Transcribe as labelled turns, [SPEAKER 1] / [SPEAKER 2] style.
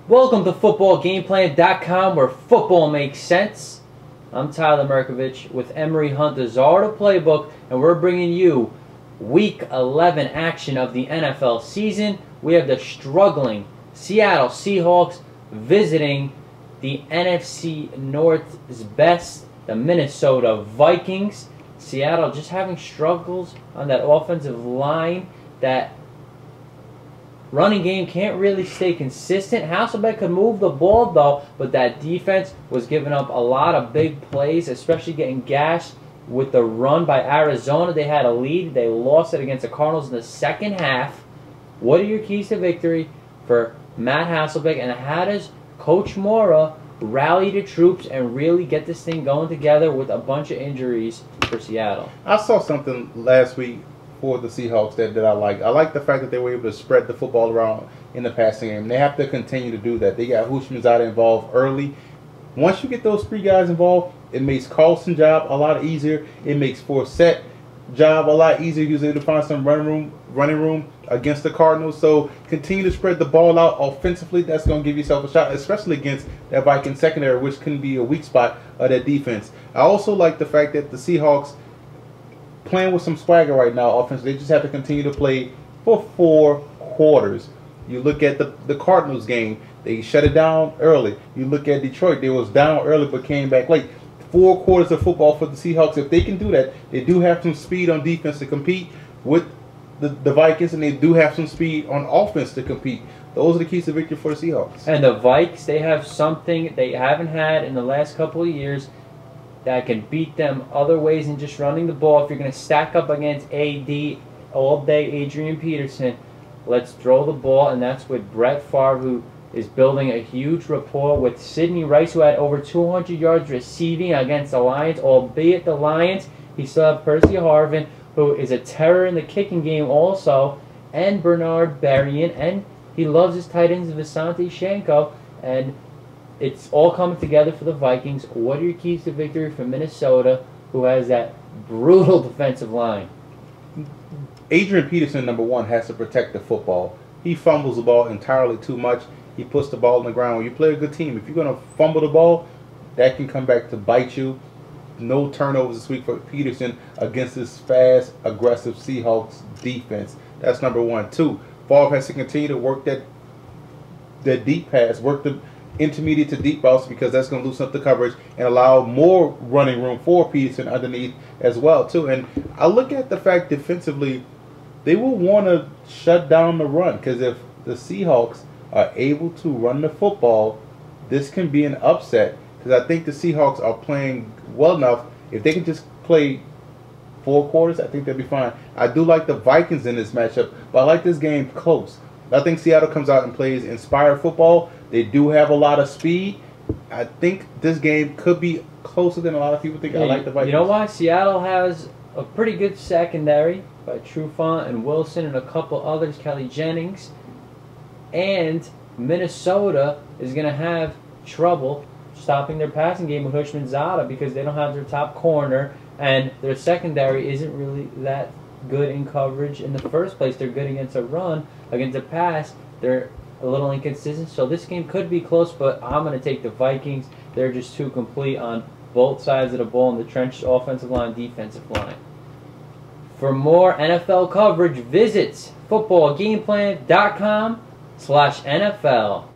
[SPEAKER 1] Welcome to footballgameplan.com, where football makes sense. I'm Tyler Merkovich with Emery Hunter's Art Playbook, and we're bringing you Week 11 action of the NFL season. We have the struggling Seattle Seahawks visiting the NFC North's best, the Minnesota Vikings. Seattle just having struggles on that offensive line. That running game can't really stay consistent. Hasselbeck could move the ball though, but that defense was giving up a lot of big plays, especially getting gashed with the run by Arizona. They had a lead. They lost it against the Cardinals in the second half. What are your keys to victory for Matt Hasselbeck, and how does Coach Mora rally the troops and really get this thing going together with a bunch of injuries for Seattle?
[SPEAKER 2] I saw something last week for the Seahawks that I like. I like the fact that they were able to spread the football around in the passing game. They have to continue to do that. They got Hushmanzada involved early. Once you get those three guys involved, it makes Carlson's job a lot easier. It makes Forsett job a lot easier. He was able to find some running room against the Cardinals. So continue to spread the ball out offensively. That's going to give yourself a shot, especially against that Vikings secondary, which can be a weak spot of that defense. I also like the fact that the Seahawks playing with some swagger right now offensively. They just have to continue to play for 4 quarters. You look at the Cardinals game, they shut it down early. You look at Detroit, they was down early but came back late. 4 quarters of football for the Seahawks. If they can do that, they do have some speed on defense to compete with the Vikings, and they do have some speed on offense to compete. Those are the keys to victory for the Seahawks.
[SPEAKER 1] And the Vikes, they have something they haven't had in the last couple of years that can beat them other ways than just running the ball. If you're going to stack up against AD all day, Adrian Peterson, let's throw the ball, and that's with Brett Favre, who is building a huge rapport with Sidney Rice, who had over 200 yards receiving against the Lions, albeit the Lions, he still have Percy Harvin, who is a terror in the kicking game also, and Bernard Berrien, and he loves his tight ends, Visanthe Shenko, and it's all coming together for the Vikings. What are your keys to victory for Minnesota, who has that brutal defensive line?
[SPEAKER 2] Adrian Peterson, number one, has to protect the football. He fumbles the ball entirely too much. He puts the ball on the ground. When you play a good team, if you're going to fumble the ball, that can come back to bite you. No turnovers this week for Peterson against this fast, aggressive Seahawks defense. That's number one. 2, Favre has to continue to work that deep pass, work the intermediate to deep balls, because that's going to loosen up the coverage and allow more running room for Peterson underneath as well too. And I look at the fact defensively, they will want to shut down the run, because if the Seahawks are able to run the football, this can be an upset, because I think the Seahawks are playing well enough. If they can just play 4 quarters, I think they'll be fine. I do like the Vikings in this matchup, but I like this game close. I think Seattle comes out and plays inspired football. They do have a lot of speed. I think this game could be closer than a lot of people think.
[SPEAKER 1] Yeah,
[SPEAKER 2] I like the Vikings.
[SPEAKER 1] You know why? Seattle has a pretty good secondary by Trufant and Wilson and a couple others, Kelly Jennings. And Minnesota is going to have trouble stopping their passing game with Hushmanzada, because they don't have their top corner, and their secondary isn't really that good in coverage in the first place. They're good against a run. Against a pass, they're a little inconsistent. So this game could be close, but I'm going to take the Vikings. They're just too complete on both sides of the ball in the trench, offensive line, defensive line. For more NFL coverage, visit footballgameplan.com/NFL.